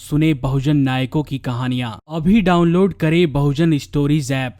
सुने बहुजन नायकों की कहानियां। अभी डाउनलोड करें बहुजन स्टोरीज ऐप।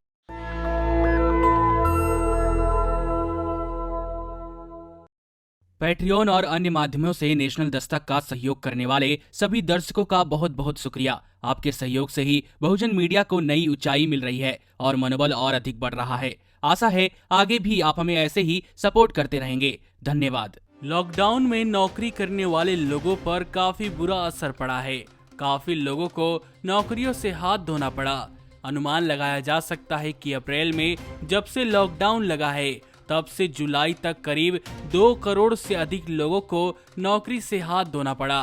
पैट्रियन और अन्य माध्यमों से नेशनल दस्तक का सहयोग करने वाले सभी दर्शकों का बहुत बहुत शुक्रिया। आपके सहयोग से ही बहुजन मीडिया को नई ऊंचाई मिल रही है और मनोबल और अधिक बढ़ रहा है। आशा है आगे भी आप हमें ऐसे ही सपोर्ट करते रहेंगे। धन्यवाद। लॉकडाउन में नौकरी करने वाले लोगों पर काफी बुरा असर पड़ा है। काफी लोगों को नौकरियों से हाथ धोना पड़ा। अनुमान लगाया जा सकता है कि अप्रैल में जब से लॉकडाउन लगा है तब से जुलाई तक करीब 2 करोड़ से अधिक लोगों को नौकरी से हाथ धोना पड़ा।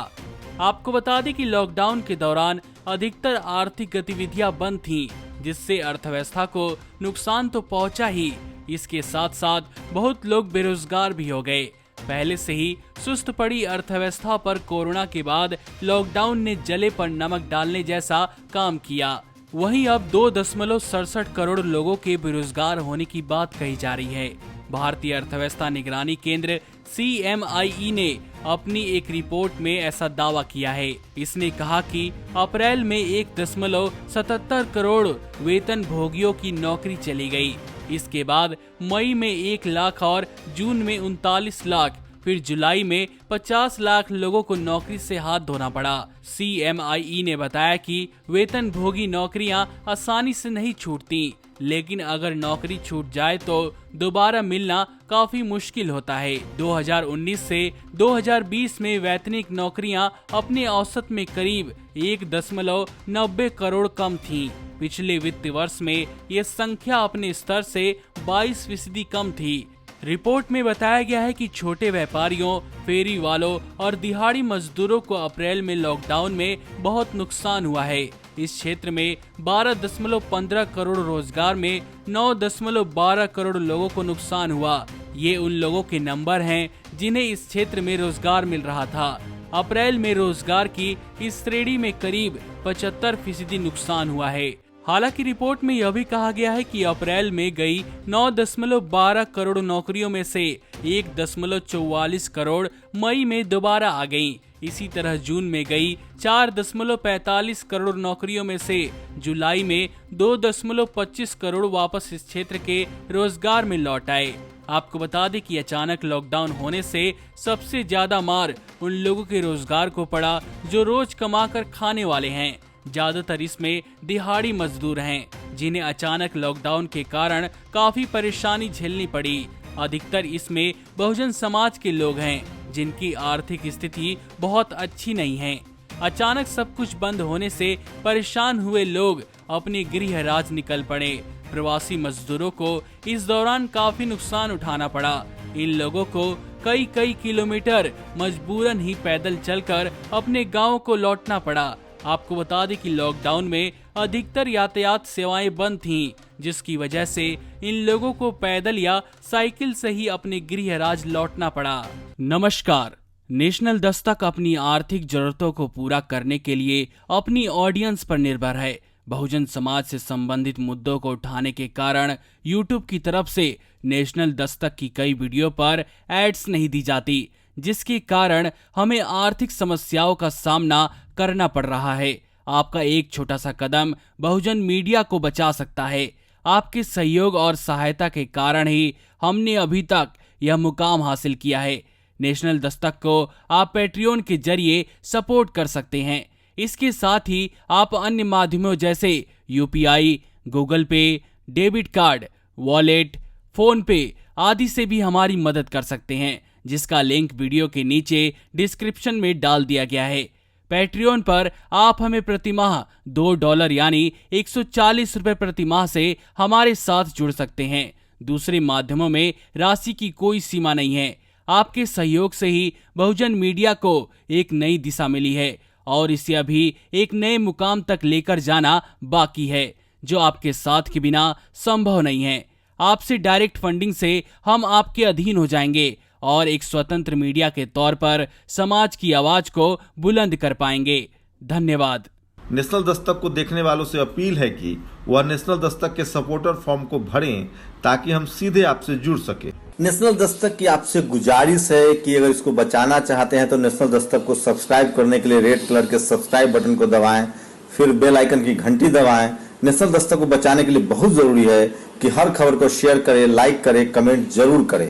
आपको बता दें कि लॉकडाउन के दौरान अधिकतर आर्थिक गतिविधियां बंद थीं, जिससे अर्थव्यवस्था को नुकसान तो पहुंचा ही, इसके साथ साथ बहुत लोग बेरोजगार भी हो गए। पहले से ही सुस्त पड़ी अर्थव्यवस्था पर कोरोना के बाद लॉकडाउन ने जले पर नमक डालने जैसा काम किया। वहीं अब 2.67 करोड़ लोगों के बेरोजगार होने की बात कही जा रही है। भारतीय अर्थव्यवस्था निगरानी केंद्र CMIE ने अपनी एक रिपोर्ट में ऐसा दावा किया है। इसने कहा कि अप्रैल में 1.77 करोड़ वेतन भोगियों की नौकरी चली गई। इसके बाद मई में 1 लाख और जून में 39 लाख, फिर जुलाई में 50 लाख लोगों को नौकरी से हाथ धोना पड़ा। CMIE ने बताया कि वेतन भोगी नौकरियां आसानी से नहीं छूटती, लेकिन अगर नौकरी छूट जाए तो दोबारा मिलना काफी मुश्किल होता है। 2019 से 2020 में वैतनिक नौकरियां अपने औसत में करीब 1.90 करोड़ कम थीं। पिछले वित्त वर्ष में ये संख्या अपने स्तर से 22% कम थी। रिपोर्ट में बताया गया है कि छोटे व्यापारियों, फेरी वालों और दिहाड़ी मजदूरों को अप्रैल में लॉकडाउन में बहुत नुकसान हुआ है। इस क्षेत्र में 12.15 करोड़ रोजगार में 9.12 करोड़ लोगों को नुकसान हुआ। ये उन लोगों के नंबर हैं जिन्हें इस क्षेत्र में रोजगार मिल रहा था। अप्रैल में रोजगार की इस श्रेणी में करीब 75% नुकसान हुआ है। हालांकि रिपोर्ट में यह भी कहा गया है कि अप्रैल में गई 9.12 करोड़ नौकरियों में से 1.44 करोड़ मई में दोबारा आ गईं। इसी तरह जून में गई 4.45 करोड़ नौकरियों में से जुलाई में 2.25 करोड़ वापस इस क्षेत्र के रोजगार में लौट आए। आपको बता दें कि अचानक लॉकडाउन होने से सबसे ज्यादा मार उन लोगों के रोजगार को पड़ा जो रोज कमाकर खाने वाले हैं। ज्यादातर इसमें दिहाड़ी मजदूर हैं, जिन्हें अचानक लॉकडाउन के कारण काफी परेशानी झेलनी पड़ी। अधिकतर इसमें बहुजन समाज के लोग हैं, जिनकी आर्थिक स्थिति बहुत अच्छी नहीं है। अचानक सब कुछ बंद होने से परेशान हुए लोग अपने गृह राज्य निकल पड़े। प्रवासी मजदूरों को इस दौरान काफी नुकसान उठाना पड़ा। इन लोगों को कई किलोमीटर मजबूरन ही पैदल चलकर अपने गाँव को लौटना पड़ा। आपको बता दें कि लॉकडाउन में अधिकतर यातायात सेवाएं बंद थीं, जिसकी वजह से इन लोगों को पैदल या साइकिल से ही अपने गृह राज्य लौटना पड़ा। नमस्कार। नेशनल दस्तक अपनी आर्थिक जरूरतों को पूरा करने के लिए अपनी ऑडियंस पर निर्भर है। बहुजन समाज से संबंधित मुद्दों को उठाने के कारण यूट्यूब की तरफ से नेशनल दस्तक की कई वीडियो पर एड्स नहीं दी जाती, जिसके कारण हमें आर्थिक समस्याओं का सामना करना पड़ रहा है। आपका एक छोटा सा कदम बहुजन मीडिया को बचा सकता है। आपके सहयोग और सहायता के कारण ही हमने अभी तक यह मुकाम हासिल किया है। नेशनल दस्तक को आप पैट्रियन के जरिए सपोर्ट कर सकते हैं। इसके साथ ही आप अन्य माध्यमों जैसे UPI, गूगल पे, डेबिट कार्ड, वॉलेट, फोन पे आदि से भी हमारी मदद कर सकते हैं, जिसका लिंक वीडियो के नीचे डिस्क्रिप्शन में डाल दिया गया है। पैट्रियन पर आप हमें प्रतिमाह $2 यानी 140 रुपए प्रतिमाह से हमारे साथ जुड़ सकते हैं। दूसरे माध्यमों में राशि की कोई सीमा नहीं है। आपके सहयोग से ही बहुजन मीडिया को एक नई दिशा मिली है और इसे अभी एक नए मुकाम तक लेकर जाना बाकी है, जो आपके साथ के बिना संभव नहीं है। आपसे डायरेक्ट फंडिंग से हम आपके अधीन हो जाएंगे और एक स्वतंत्र मीडिया के तौर पर समाज की आवाज को बुलंद कर पाएंगे। धन्यवाद। नेशनल दस्तक को देखने वालों से अपील है कि वह नेशनल दस्तक के सपोर्टर फॉर्म को भरें, ताकि हम सीधे आपसे जुड़ सके। नेशनल दस्तक की आपसे गुजारिश है कि अगर इसको बचाना चाहते हैं तो नेशनल दस्तक को सब्सक्राइब करने के लिए रेड कलर के सब्सक्राइब बटन को दबाएं, फिर बेल आइकन की घंटी दबाएं। नेशनल दस्तक को बचाने के लिए बहुत जरूरी है कि हर खबर को शेयर करें, लाइक करें, कमेंट जरूर करें।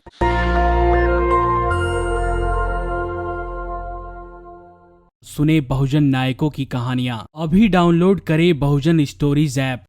सुने बहुजन नायकों की कहानियां। अभी डाउनलोड करें बहुजन स्टोरीज ऐप।